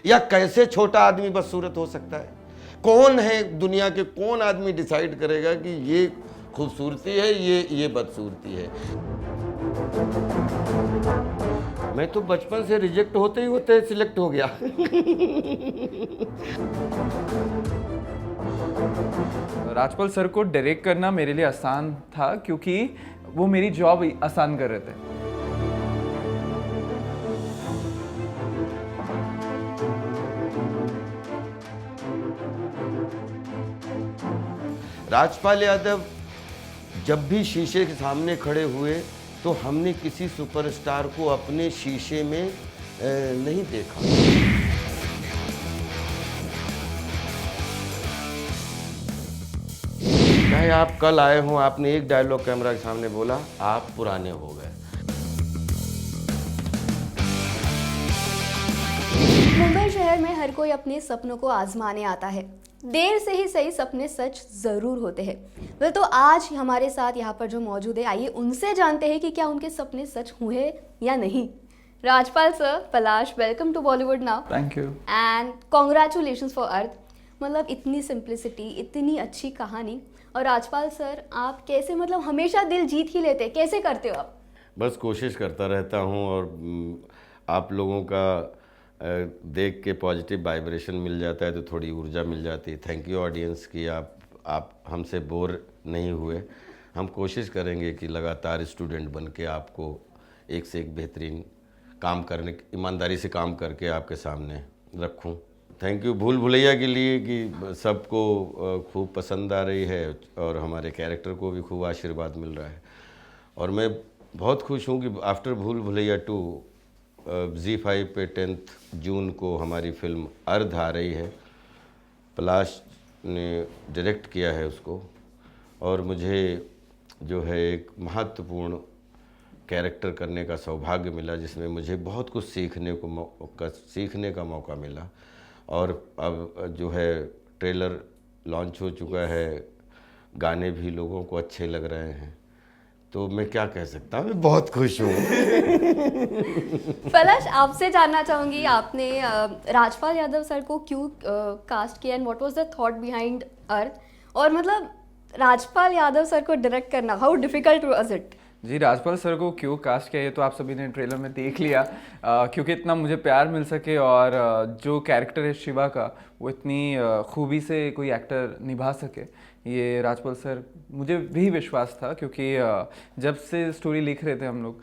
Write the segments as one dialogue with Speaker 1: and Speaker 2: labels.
Speaker 1: या कैसे छोटा आदमी बदसूरत हो सकता है? कौन है दुनिया के, कौन आदमी डिसाइड करेगा कि ये खूबसूरती है, ये बदसूरती है? मैं तो बचपन से रिजेक्ट होते ही होते सिलेक्ट हो गया।
Speaker 2: राजपाल सर को डायरेक्ट करना मेरे लिए आसान था क्योंकि वो मेरी जॉब आसान कर रहे थे।
Speaker 1: राजपाल यादव जब भी शीशे के सामने खड़े हुए तो हमने किसी सुपरस्टार को अपने शीशे में नहीं देखा। चाहे आप कल आए हों, आपने एक डायलॉग कैमरा के सामने बोला, आप पुराने हो गए।
Speaker 3: मुंबई शहर में हर कोई अपने सपनों को आजमाने आता है। देर से ही सही सपने सच जरूर होते हैं। वह तो आज हमारे साथ यहाँ पर जो मौजूद है, आइए उनसे जानते हैं कि क्या उनके सपने सच हुए या नहीं। Rajpal sir, Palash, welcome to Bollywood now.
Speaker 2: Thank you
Speaker 3: and congratulations for Ardh. मतलब इतनी सिंप्लिसिटी, इतनी अच्छी कहानी। और राजपाल सर, आप कैसे, मतलब हमेशा दिल जीत ही लेते, कैसे करते हो आप?
Speaker 1: बस कोशिश करता रहता हूँ और आप लोगों का देख के पॉजिटिव वाइब्रेशन मिल जाता है तो थोड़ी ऊर्जा मिल जाती है। थैंक यू ऑडियंस कि आप हमसे बोर नहीं हुए। हम कोशिश करेंगे कि लगातार स्टूडेंट बन के आपको एक से एक बेहतरीन काम करने, ईमानदारी से काम करके आपके सामने रखूं। थैंक यू भूल भुलैया के लिए कि सबको खूब पसंद आ रही है और हमारे कैरेक्टर को भी खूब आशीर्वाद मिल रहा है। और मैं बहुत खुश हूँ कि आफ्टर भूल भुलैया 2 ZEE5 पे 10 जून को हमारी फिल्म अर्ध आ रही है। पलाश ने डायरेक्ट किया है उसको और मुझे जो है एक महत्वपूर्ण कैरेक्टर करने का सौभाग्य मिला जिसमें मुझे बहुत कुछ सीखने का मौका मिला। और अब जो है ट्रेलर लॉन्च हो चुका है, गाने भी लोगों को अच्छे लग रहे हैं, तो मैं क्या कह सकता हूँ, मैं बहुत खुश हूँ।
Speaker 3: पलाश, आपसे जानना चाहूँगी, आपने राजपाल यादव सर को क्यों कास्ट किया and what was the thought behind Arth? और मतलब राजपाल यादव सर को डायरेक्ट करना, हाउ डिफिकल्ट वाज इट?
Speaker 2: जी, राजपाल सर को क्यों कास्ट किया ये तो आप सभी ने ट्रेलर में देख लिया। क्योंकि इतना मुझे प्यार मिल सके और जो कैरेक्टर है शिवा का वो इतनी खूबी से कोई एक्टर निभा सके, ये राजपाल सर, मुझे भी विश्वास था। क्योंकि जब से स्टोरी लिख रहे थे हम लोग,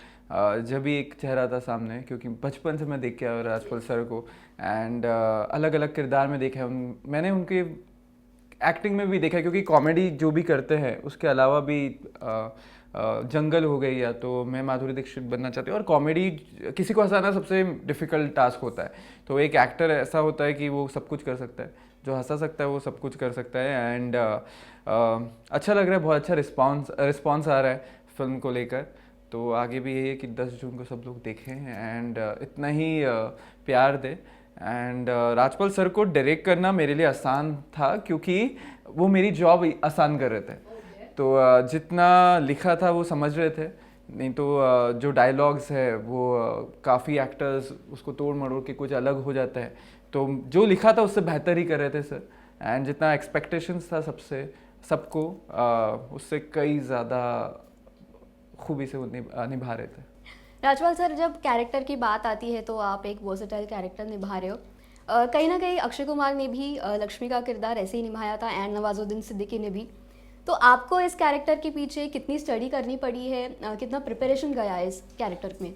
Speaker 2: जब भी एक चेहरा था सामने, क्योंकि बचपन से मैं देख के आया राजपाल सर को एंड अलग अलग किरदार में देखा मैंने उनके एक्टिंग में भी देखा। क्योंकि कॉमेडी जो भी करते हैं उसके अलावा भी जंगल हो गई, या तो मैं माधुरी दीक्षित बनना चाहती हूँ। और कॉमेडी किसी को हंसाना सबसे डिफ़िकल्ट टास्क होता है, तो एक एक्टर ऐसा होता है कि वो सब कुछ कर सकता है, जो हंसा सकता है वो सब कुछ कर सकता है। एंड अच्छा लग रहा है, बहुत अच्छा रिस्पॉन्स आ रहा है फिल्म को लेकर। तो आगे भी यही है कि 10 जून को सब लोग देखें एंड इतना ही प्यार दे। एंड राजपाल सर को डायरेक्ट करना मेरे लिए आसान था क्योंकि वो मेरी जॉब आसान कर रहे थे। तो जितना लिखा था वो समझ रहे थे, नहीं तो जो डायलॉग्स है वो काफ़ी एक्टर्स उसको तोड़ मरोड़ के कुछ अलग हो जाता है, तो जो लिखा था उससे बेहतर ही कर रहे थे सर। एंड जितना एक्सपेक्टेशंस था सबको उससे कई ज़्यादा खूबी से निभा रहे थे।
Speaker 3: राजपाल सर, जब कैरेक्टर की बात आती है तो आप एक वर्सेटाइल कैरेक्टर निभा रहे हो। कहीं ना कहीं अक्षय कुमार ने भी लक्ष्मी का किरदार ऐसे ही निभाया था एंड नवाजुद्दीन सिद्दीकी ने भी। तो आपको इस कैरेक्टर के पीछे कितनी स्टडी करनी पड़ी है, कितना प्रिपरेशन गया है इस कैरेक्टर में?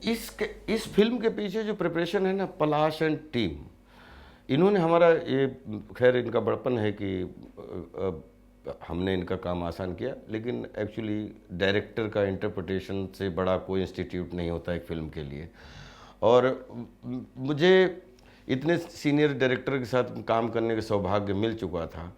Speaker 1: इस फिल्म के पीछे जो प्रिपरेशन है ना, पलाश एंड टीम, इन्होंने हमारा ये, खैर इनका बड़पन है कि हमने इनका काम आसान किया, लेकिन एक्चुअली डायरेक्टर का इंटरप्रिटेशन से बड़ा कोई इंस्टीट्यूट नहीं होता एक फिल्म के लिए। और मुझे इतने सीनियर डायरेक्टर के साथ काम करने का सौभाग्य मिल चुका था,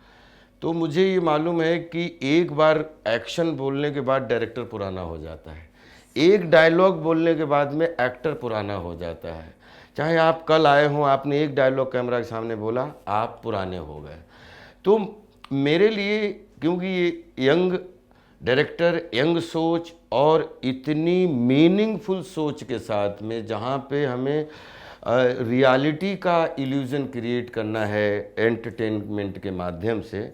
Speaker 1: तो मुझे ये मालूम है कि एक बार एक्शन बोलने के बाद डायरेक्टर पुराना हो जाता है, एक डायलॉग बोलने के बाद में एक्टर पुराना हो जाता है। चाहे आप कल आए हों, आपने एक डायलॉग कैमरा के सामने बोला, आप पुराने हो गए। तो मेरे लिए, क्योंकि ये यंग डायरेक्टर, यंग सोच और इतनी मीनिंगफुल सोच के साथ में, जहाँ पे हमें रियलिटी का इल्यूज़न क्रिएट करना है एंटरटेनमेंट के माध्यम से,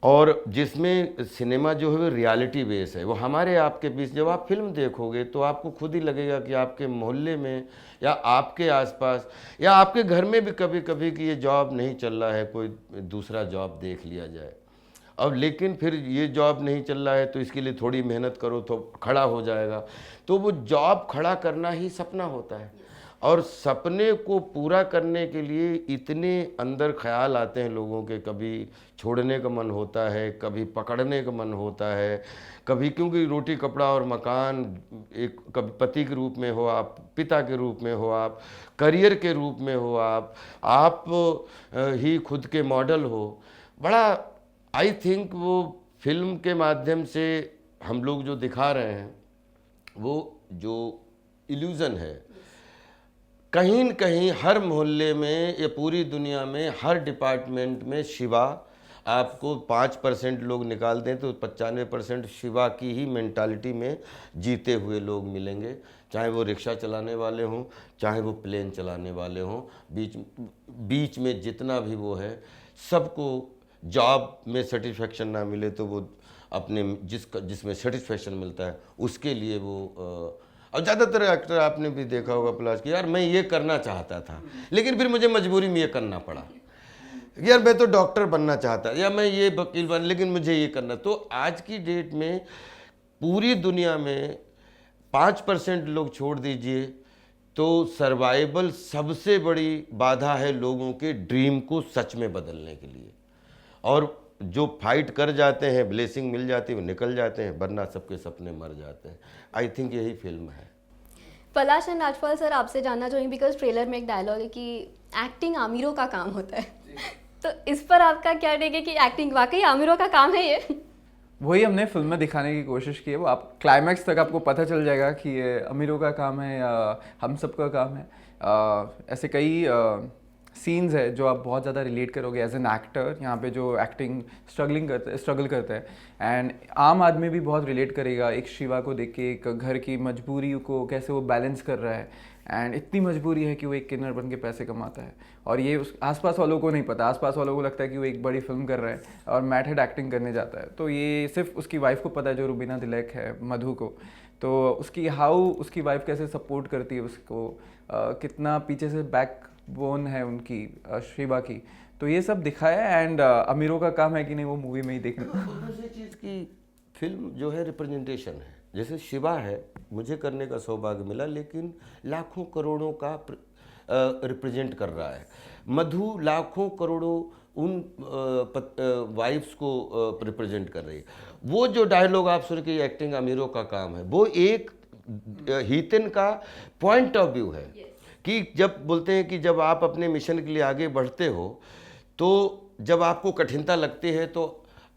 Speaker 1: और जिसमें सिनेमा जो है वो रियलिटी बेस है। वो हमारे आपके बीच, जब आप फिल्म देखोगे तो आपको खुद ही लगेगा कि आपके मोहल्ले में या आपके आसपास या आपके घर में भी कभी कभी कि ये जॉब नहीं चल रहा है, कोई दूसरा जॉब देख लिया जाए। अब लेकिन फिर ये जॉब नहीं चल रहा है तो इसके लिए थोड़ी मेहनत करो तो खड़ा हो जाएगा। तो वो जॉब खड़ा करना ही सपना होता है, और सपने को पूरा करने के लिए इतने अंदर ख्याल आते हैं लोगों के, कभी छोड़ने का मन होता है, कभी पकड़ने का मन होता है, कभी क्योंकि रोटी कपड़ा और मकान, एक कभी पति के रूप में हो आप, पिता के रूप में हो आप, करियर के रूप में हो आप ही खुद के मॉडल हो। बड़ा आई थिंक वो फिल्म के माध्यम से हम लोग जो दिखा रहे हैं वो जो इल्यूज़न है, कहीं न कहीं हर मोहल्ले में या पूरी दुनिया में हर डिपार्टमेंट में शिवा, आपको 5% लोग निकाल दें तो 95% शिवा की ही मेंटालिटी में जीते हुए लोग मिलेंगे, चाहे वो रिक्शा चलाने वाले हों, चाहे वो प्लेन चलाने वाले हों, बीच में जितना भी वो है, सबको जॉब में सेटिस्फेक्शन ना मिले तो वो अपने जिसमें सेटिस्फेक्शन मिलता है उसके लिए वो और ज़्यादातर एक्टर आपने भी देखा होगा प्लस कि यार मैं ये करना चाहता था लेकिन फिर मुझे मजबूरी में ये करना पड़ा, यार मैं तो डॉक्टर बनना चाहता या मैं ये वकील बन, लेकिन मुझे ये करना। तो आज की डेट में पूरी दुनिया में 5% लोग छोड़ दीजिए तो सर्वाइवल सबसे बड़ी बाधा है लोगों के ड्रीम को सच में बदलने के लिए, और जो फाइट कर जाते हैं, ब्लेसिंग मिल जाती है, वो निकल जाते हैं, वरना सबके सपने मर जाते हैं। आई थिंक यही फिल्म है।
Speaker 3: पलाश एंड राजपाल सर, आपसे जानना चाहूँगी बिकॉज ट्रेलर में एक डायलॉग है कि एक्टिंग आमिरों का काम होता है तो इस पर आपका क्या टेक है कि एक्टिंग वाकई आमिरों का काम है ये?
Speaker 2: वही हमने फिल्म में दिखाने की कोशिश की है। वो आप क्लाइमैक्स तक आपको पता चल जाएगा कि ये अमीरों का काम है या हम सबका काम है। ऐसे कई सीन्स है जो आप बहुत ज़्यादा रिलेट करोगे एज एन एक्टर, यहाँ पे जो एक्टिंग स्ट्रगल करते हैं, एंड आम आदमी भी बहुत रिलेट करेगा एक शिवा को देख के, एक घर की मजबूरी को कैसे वो बैलेंस कर रहा है, एंड इतनी मजबूरी है कि वो एक किन्नर बन के पैसे कमाता है, और ये उस आसपास वालों को नहीं पता। आसपास वालों को लगता है कि वो एक बड़ी फिल्म कर रहा है और मैट हेड एक्टिंग करने जाता है। तो ये सिर्फ उसकी वाइफ को पता है, जो रुबीना तिलक है, मधु को। तो उसकी वाइफ कैसे सपोर्ट करती है उसको, कितना पीछे से बैक बोन है उनकी शिवा की। तो ये सब दिखाया है, एंड अमीरों का काम है कि नहीं वो मूवी में ही देखना।
Speaker 1: दूसरी चीज़ की फिल्म जो है रिप्रेजेंटेशन है। जैसे शिवा है, मुझे करने का सौभाग्य मिला, लेकिन लाखों करोड़ों का रिप्रेजेंट कर रहा है। मधु लाखों करोड़ों उन वाइफ्स को रिप्रेजेंट कर रही है। वो जो डायलॉग आप सुन के एक्टिंग अमीरों का काम है, वो एक हितन का पॉइंट ऑफ व्यू है कि जब बोलते हैं कि जब आप अपने मिशन के लिए आगे बढ़ते हो तो जब आपको कठिनता लगती है तो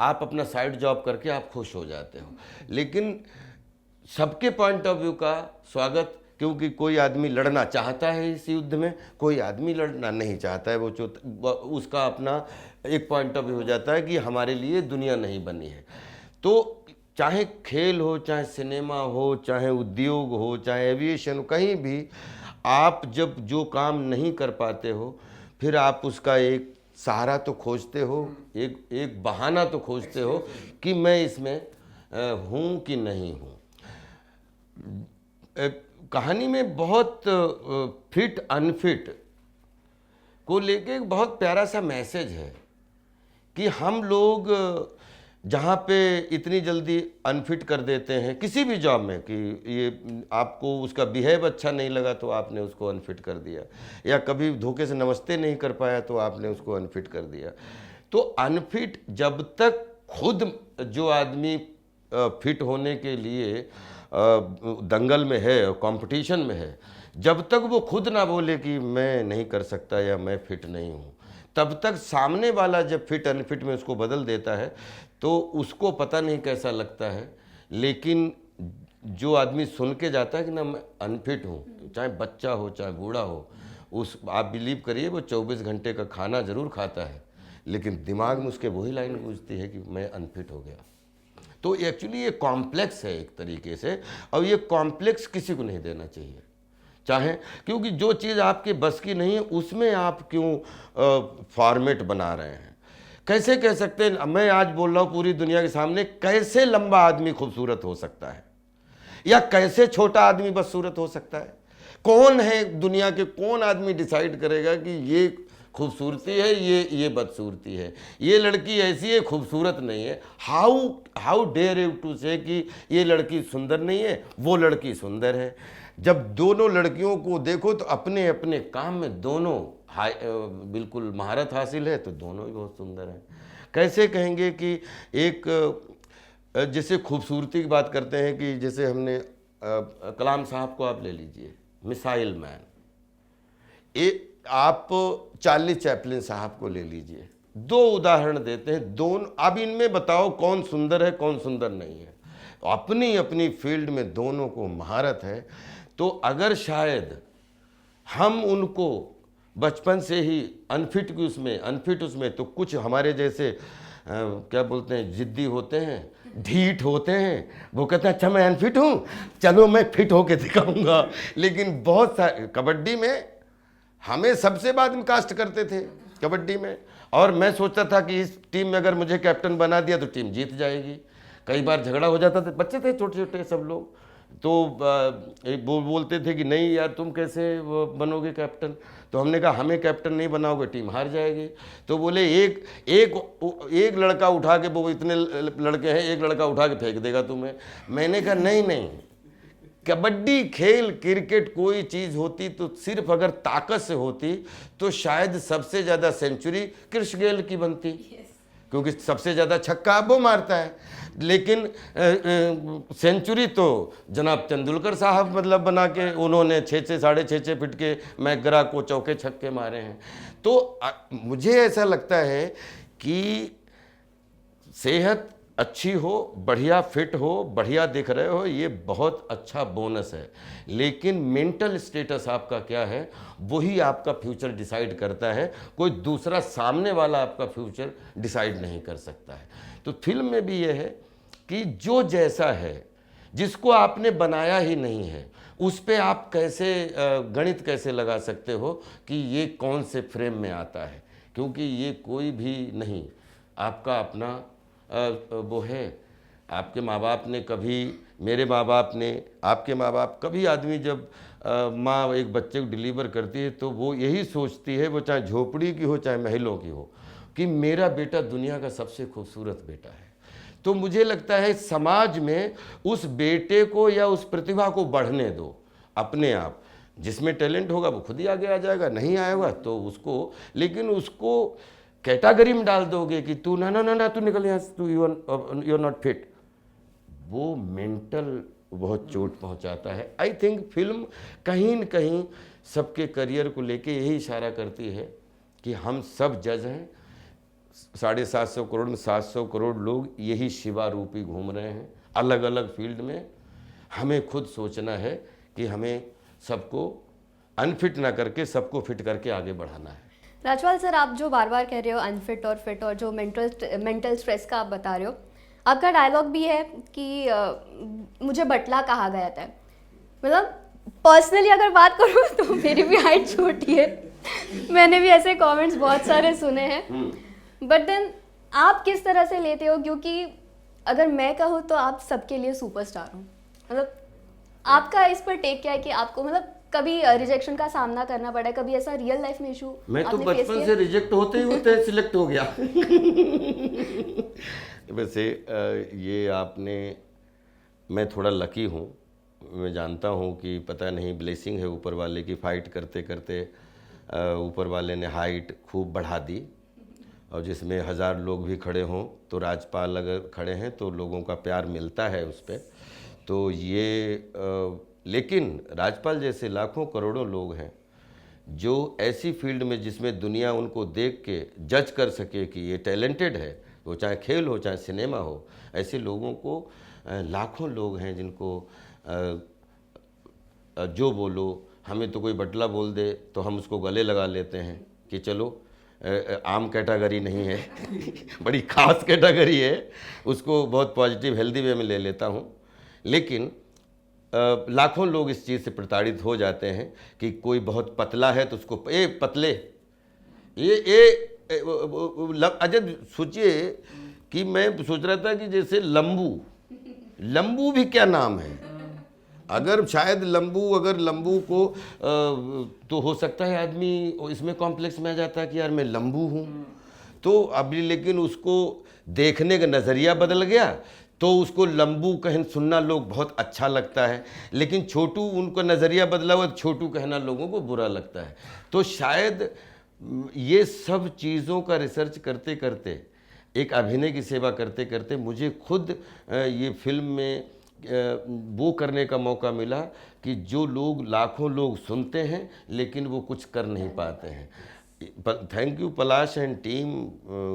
Speaker 1: आप अपना साइड जॉब करके आप खुश हो जाते हो। लेकिन सबके पॉइंट ऑफ व्यू का स्वागत, क्योंकि कोई आदमी लड़ना चाहता है इस युद्ध में, कोई आदमी लड़ना नहीं चाहता है। वो उसका अपना एक पॉइंट ऑफ व्यू हो जाता है कि हमारे लिए दुनिया नहीं बनी है। तो चाहे खेल हो, चाहे सिनेमा हो, चाहे उद्योग हो, चाहे एविएशन हो, कहीं भी आप जब जो काम नहीं कर पाते हो फिर आप उसका एक सहारा तो खोजते हो, एक बहाना तो खोजते हो कि मैं इसमें हूँ कि नहीं हूँ। कहानी में बहुत फिट अनफिट को लेके एक बहुत प्यारा सा मैसेज है कि हम लोग जहाँ पे इतनी जल्दी अनफिट कर देते हैं किसी भी जॉब में कि ये आपको उसका बिहेव अच्छा नहीं लगा तो आपने उसको अनफिट कर दिया, या कभी धोखे से नमस्ते नहीं कर पाया तो आपने उसको अनफिट कर दिया। तो अनफिट जब तक खुद जो आदमी फिट होने के लिए दंगल में है, कंपटीशन में है, जब तक वो खुद ना बोले कि मैं नहीं कर सकता या मैं फिट नहीं हूँ, तब तक सामने वाला जब फिट अनफिट में उसको बदल देता है तो उसको पता नहीं कैसा लगता है। लेकिन जो आदमी सुन के जाता है कि ना मैं अनफिट हूँ, चाहे बच्चा हो चाहे बूढ़ा हो, आप बिलीव करिए वो 24 घंटे का खाना ज़रूर खाता है लेकिन दिमाग में उसके वही लाइन गूंजती है कि मैं अनफिट हो गया। तो एक्चुअली ये कॉम्प्लेक्स है एक तरीके से, और ये कॉम्प्लेक्स किसी को नहीं देना चाहिए। चाहें, क्योंकि जो चीज़ आपके बस की नहीं है उसमें आप क्यों फॉर्मेट बना रहे हैं। कैसे कह सकते हैं, मैं आज बोल रहा हूँ पूरी दुनिया के सामने, कैसे लंबा आदमी खूबसूरत हो सकता है या कैसे छोटा आदमी बदसूरत हो सकता है? कौन है दुनिया के, कौन आदमी डिसाइड करेगा कि ये खूबसूरती है, ये बदसूरती है, ये लड़की ऐसी है खूबसूरत नहीं है? हाउ डेयर यू टू से कि ये लड़की सुंदर नहीं है, वो लड़की सुंदर है। जब दोनों लड़कियों को देखो तो अपने अपने काम में दोनों बिल्कुल महारत हासिल है, तो दोनों ही बहुत सुंदर हैं। कैसे कहेंगे कि एक जैसे खूबसूरती की बात करते हैं कि जैसे हमने कलाम साहब को आप ले लीजिए, मिसाइल मैन। आप चार्ली चैपलिन साहब को ले लीजिए, दो उदाहरण देते हैं दोनों। अब इनमें बताओ कौन सुंदर है कौन सुंदर नहीं है। अपनी अपनी फील्ड में दोनों को महारत है। तो अगर शायद हम उनको बचपन से ही अनफिट उसमें तो कुछ हमारे जैसे क्या बोलते हैं, जिद्दी होते हैं, ढीठ होते हैं, वो कहते हैं अच्छा मैं अनफिट हूँ, चलो मैं फिट होके दिखाऊंगा। लेकिन बहुत सारे कबड्डी में हमें सबसे बाद में कास्ट करते थे कबड्डी में, और मैं सोचता था कि इस टीम में अगर मुझे कैप्टन बना दिया तो टीम जीत जाएगी। कई बार झगड़ा हो जाता था, बच्चे थे छोटे छोटे सब लोग, तो वो बोलते थे कि नहीं यार तुम कैसे बनोगे कैप्टन, तो हमने कहा हमें कैप्टन नहीं बनाओगे टीम हार जाएगी। तो बोले एक लड़का उठा के, वो इतने लड़के हैं, एक लड़का उठा के फेंक देगा तुम्हें। मैंने कहा नहीं, कबड्डी खेल, क्रिकेट कोई चीज़ होती तो सिर्फ अगर ताकत से होती तो शायद सबसे ज़्यादा सेंचुरी कृष गेल की बनती, क्योंकि सबसे ज़्यादा छक्का वो मारता है। लेकिन सेंचुरी तो जनाब तेंदुलकर साहब मतलब बना के, उन्होंने 6 साढ़े 6 फीट के मैकग्रा को चौके छक्के मारे हैं। तो मुझे ऐसा लगता है कि सेहत अच्छी हो, बढ़िया फिट हो, बढ़िया दिख रहे हो, ये बहुत अच्छा बोनस है। लेकिन मेंटल स्टेटस आपका क्या है, वही आपका फ्यूचर डिसाइड करता है। कोई दूसरा सामने वाला आपका फ्यूचर डिसाइड नहीं कर सकता है। तो फिल्म में भी ये है कि जो जैसा है, जिसको आपने बनाया ही नहीं है, उस पे आप कैसे गणित कैसे लगा सकते हो कि ये कौन से फ्रेम में आता है, क्योंकि ये कोई भी नहीं, आपका अपना वो है। आपके माँ बाप ने कभी, मेरे माँ बाप ने, आपके माँ बाप, कभी आदमी जब माँ एक बच्चे को डिलीवर करती है तो वो यही सोचती है, वो चाहे झोपड़ी की हो चाहे महलों की हो, कि मेरा बेटा दुनिया का सबसे खूबसूरत बेटा है। तो मुझे लगता है समाज में उस बेटे को या उस प्रतिभा को बढ़ने दो अपने आप। जिसमें टैलेंट होगा वो खुद ही आगे आ जाएगा, नहीं आएगा तो उसको, लेकिन उसको कैटेगरी में डाल दोगे कि तू ना तू निकल यहाँ से, तू यू आर नॉट फिट, वो मेंटल बहुत चोट पहुंचाता है। आई थिंक फिल्म कहीं न कहीं सबके करियर को लेके यही इशारा करती है कि हम सब जज हैं। 750 करोड़ में 700 करोड़ लोग यही शिवा रूपी घूम रहे हैं अलग अलग फील्ड में। हमें खुद सोचना है कि हमें सबको अनफिट ना करके सबको फिट करके आगे बढ़ाना है।
Speaker 3: राजपाल सर, आप जो बार बार कह रहे हो अनफिट और फिट, और जो मेंटल स्ट्रेस का आप बता रहे हो, आपका डायलॉग भी है कि मुझे बटला कहा गया था। मतलब पर्सनली अगर बात करूँ तो मेरी भी हाइट छोटी है, मैंने भी ऐसे कमेंट्स बहुत सारे सुने हैं। बट देन आप किस तरह से लेते हो, क्योंकि अगर मैं कहूँ तो आप सबके लिए सुपरस्टार हो। मतलब आपका इस पर टेक क्या है कि आपको मतलब कभी रिजेक्शन का सामना करना पड़ा है, कभी ऐसा रियल लाइफ में इशू?
Speaker 1: मैं तो बचपन से रिजेक्ट होते सिलेक्ट हो गया। वैसे ये आपने, मैं थोड़ा लकी हूँ, मैं जानता हूँ कि पता नहीं ब्लेसिंग है ऊपर वाले की, फाइट करते करते ऊपर वाले ने हाइट खूब बढ़ा दी, और जिसमें 1000 लोग भी खड़े हों तो राजपाल अगर खड़े हैं तो लोगों का प्यार मिलता है उस पर। तो ये लेकिन राजपाल जैसे लाखों करोड़ों लोग हैं जो ऐसी फील्ड में जिसमें दुनिया उनको देख के जज कर सके कि ये टैलेंटेड है, वो चाहे खेल हो चाहे सिनेमा हो, ऐसे लोगों को लाखों लोग हैं जिनको जो बोलो, हमें तो कोई बटला बोल दे तो हम उसको गले लगा लेते हैं कि चलो आम कैटेगरी नहीं है, बड़ी खास कैटेगरी है, उसको बहुत पॉजिटिव हेल्दी वे में ले लेता हूँ। लेकिन लाखों लोग इस चीज़ से प्रताड़ित हो जाते हैं कि कोई बहुत पतला है तो उसको पतले अजय सोचिए कि मैं सोच रहा था कि जैसे लंबू भी क्या नाम है। अगर शायद अगर लंबू को तो हो सकता है आदमी इसमें कॉम्प्लेक्स में आ जाता है कि यार मैं लंबू हूँ, तो अभी लेकिन उसको देखने का नज़रिया बदल गया तो उसको लंबू कहन सुनना लोग बहुत अच्छा लगता है, लेकिन छोटू उनका नज़रिया बदला हुआ, छोटू कहना लोगों को बुरा लगता है। तो शायद ये सब चीज़ों का रिसर्च करते करते, एक अभिनय की सेवा करते करते मुझे खुद ये फिल्म में वो करने का मौका मिला कि जो लोग लाखों लोग सुनते हैं लेकिन वो कुछ कर नहीं पाते हैं। Thank you Palash and team,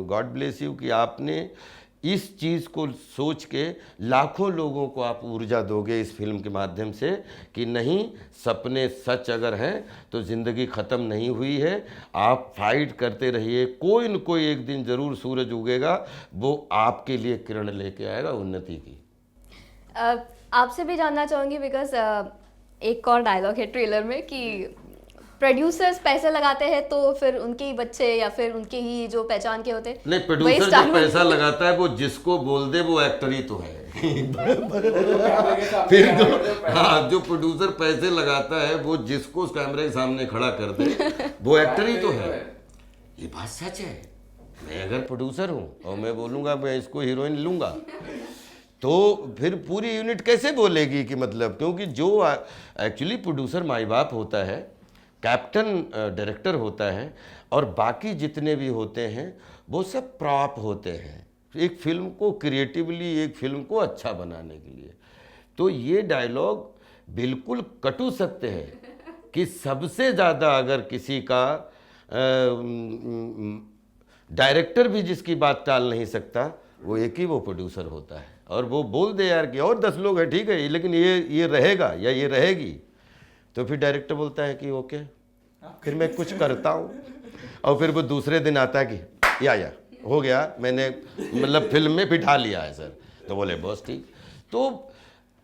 Speaker 1: God bless you कि आपने इस चीज़ को सोच के लाखों लोगों को आप ऊर्जा दोगे इस फिल्म के माध्यम से कि नहीं, सपने सच अगर हैं तो ज़िंदगी ख़त्म नहीं हुई है, आप फाइट करते रहिए, कोई न कोई एक दिन ज़रूर सूरज उगेगा, वो आपके लिए किरण लेके आएगा उन्नति की।
Speaker 3: आपसे भी जानना चाहूँगी बिकॉज एक और डायलॉग है ट्रेलर में कि प्रोड्यूसर्स पैसे लगाते हैं तो फिर उनके ही बच्चे या फिर उनके ही जो पहचान के होते हैं,
Speaker 1: नहीं, प्रोड्यूसर जो पैसा लगाता है वो जिसको बोल दे वो एक्टर ही तो है। फिर तो हाँ, जो प्रोड्यूसर पैसे लगाता है वो जिसको उस कैमरे के सामने खड़ा कर दे वो एक्टर ही तो है। ये बात सच है। मैं अगर प्रोड्यूसर हूँ और मैं बोलूँगा मैं इसको हीरोइन लूँगा तो फिर पूरी यूनिट कैसे बोलेगी कि मतलब, क्योंकि जो एक्चुअली प्रोड्यूसर माई बाप होता है, कैप्टन डायरेक्टर होता है और बाकी जितने भी होते हैं वो सब प्रॉप होते हैं एक फिल्म को क्रिएटिवली, एक फिल्म को अच्छा बनाने के लिए। तो ये डायलॉग बिल्कुल कटु सत्य है कि सबसे ज़्यादा अगर किसी का डायरेक्टर भी जिसकी बात टाल नहीं सकता वो एक ही वो प्रोड्यूसर होता है। और वो बोल दे यार कि और 10 लोग हैं ठीक है लेकिन ये रहेगा या ये रहेगी, तो फिर डायरेक्टर बोलता है कि ओके, फिर मैं कुछ करता हूँ और फिर वो दूसरे दिन आता है कि या हो गया, मैंने मतलब फिल्म में बिठा लिया है सर, तो बोले बॉस ठीक। तो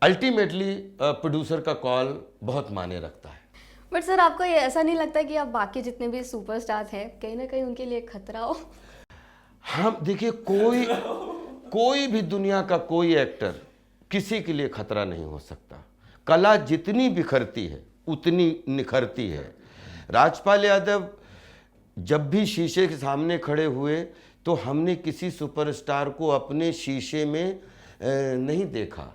Speaker 1: अल्टीमेटली प्रोड्यूसर का कॉल बहुत मायने रखता है।
Speaker 3: बट सर आपको ये ऐसा नहीं लगता कि आप बाकी जितने भी सुपरस्टार हैं कहीं ना कहीं उनके लिए खतरा हो?
Speaker 1: हाँ देखिए, कोई भी दुनिया का कोई एक्टर किसी के लिए खतरा नहीं हो सकता। कला जितनी बिखरती है उतनी निखरती है। राजपाल यादव जब भी शीशे के सामने खड़े हुए तो हमने किसी सुपरस्टार को अपने शीशे में नहीं देखा।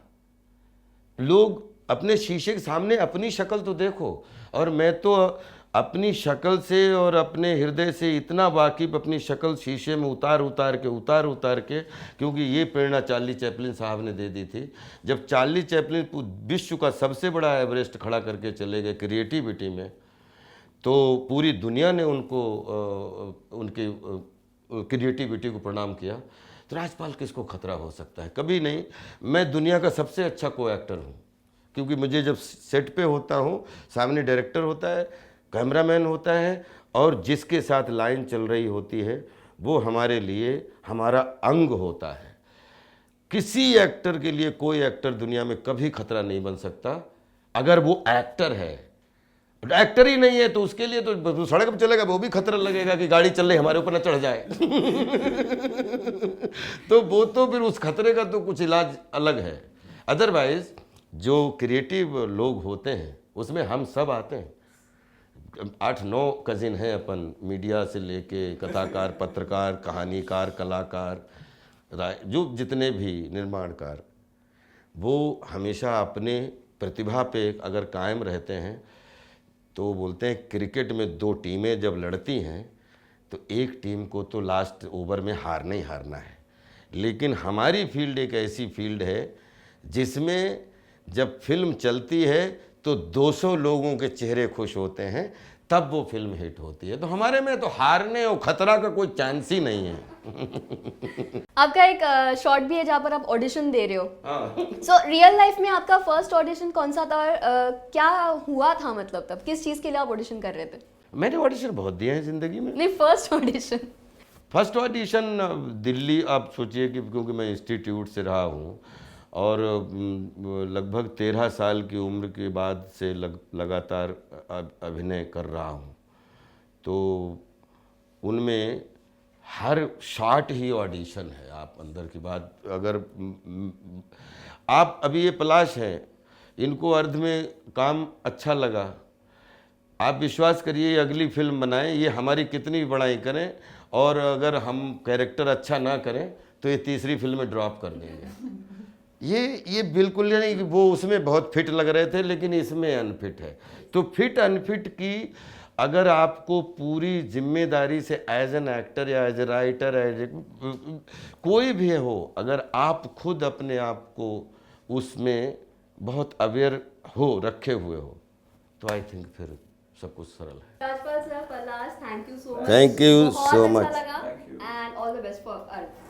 Speaker 1: लोग अपने शीशे के सामने अपनी शक्ल तो देखो, और मैं तो अपनी शक्ल से और अपने हृदय से इतना वाकिफ, अपनी शक्ल शीशे में उतार उतार के, क्योंकि ये प्रेरणा चार्ली चैपलिन साहब ने दे दी थी। जब चार्ली चैपलिन विश्व का सबसे बड़ा एवरेस्ट खड़ा करके चले गए क्रिएटिविटी में, तो पूरी दुनिया ने उनको उनकी क्रिएटिविटी को प्रणाम किया। तो राजपाल किसको खतरा हो सकता है? कभी नहीं। मैं दुनिया का सबसे अच्छा को एक्टर हूँ, क्योंकि मुझे जब सेट पे होता हूँ, सामने डायरेक्टर होता है, कैमरामैन होता है, और जिसके साथ लाइन चल रही होती है वो हमारे लिए हमारा अंग होता है। किसी एक्टर के लिए कोई एक्टर दुनिया में कभी खतरा नहीं बन सकता अगर वो एक्टर है। एक्टर ही नहीं है तो उसके लिए तो सड़क पर चलेगा वो भी खतरा लगेगा कि गाड़ी चल रही हमारे ऊपर ना चढ़ जाए। तो वो तो फिर उस खतरे का तो कुछ इलाज अलग है। अदरवाइज जो क्रिएटिव लोग होते हैं उसमें हम सब आते हैं। 8-9 कजिन हैं अपन, मीडिया से लेके कथाकार, पत्रकार, कहानीकार, कलाकार, जो जितने भी निर्माणकार, वो हमेशा अपने प्रतिभा पे अगर कायम रहते हैं तो बोलते हैं क्रिकेट में 2 टीमें जब लड़ती हैं तो एक टीम को तो लास्ट ओवर में हारना ही हारना है। लेकिन हमारी फील्ड एक ऐसी फील्ड है जिसमें जब फिल्म चलती है तो 200 लोगों के चेहरे खुश होते हैं, तब वो फिल्म हिट होती है। तो हमारे में तो हारने और खतरा का कोई चांस ही नहीं है।
Speaker 3: आपका एक शॉट भी है जहाँ पर आप ऑडिशन दे रहे हो। सो रियल लाइफ में आपका फर्स्ट ऑडिशन कौन सा था? क्या हुआ था, मतलब तब किस चीज़ के लिए आप ऑडिशन कर रहे थे?
Speaker 1: मैंने ऑडिशन बहुत दिए हैं ज़िंदगी में।
Speaker 3: नहीं, फर्स्ट ऑडिशन
Speaker 1: दिल्ली, आप सोचिए कि क्योंकि मैं इंस्टीट्यूट से रहा हूँ और लगभग 13 साल की उम्र के बाद से लगातार अभिनय कर रहा हूँ। तो उनमें हर शॉट ही ऑडिशन है। आप अंदर की बात अगर आप अभी ये पलाश हैं, इनको अर्ध में काम अच्छा लगा, आप विश्वास करिए ये अगली फिल्म बनाएं, ये हमारी कितनी भी बड़ाई करें, और अगर हम कैरेक्टर अच्छा ना करें तो ये तीसरी फिल्म में ड्रॉप कर देंगे। ये बिल्कुल नहीं कि वो उसमें बहुत फिट लग रहे थे लेकिन इसमें अनफिट है। तो फिट अनफिट की अगर आपको पूरी जिम्मेदारी से एज एन एक्टर या एज ए राइटर, कोई भी हो, अगर आप खुद अपने आप को उसमें बहुत अवेयर हो, रखे हुए हो, तो आई थिंक फिर सब कुछ सरल है।
Speaker 3: Rajpal sir, Palash, thank you so much.
Speaker 1: Thank you so much.
Speaker 3: बहुत अच्छा लगा and all the best for earth.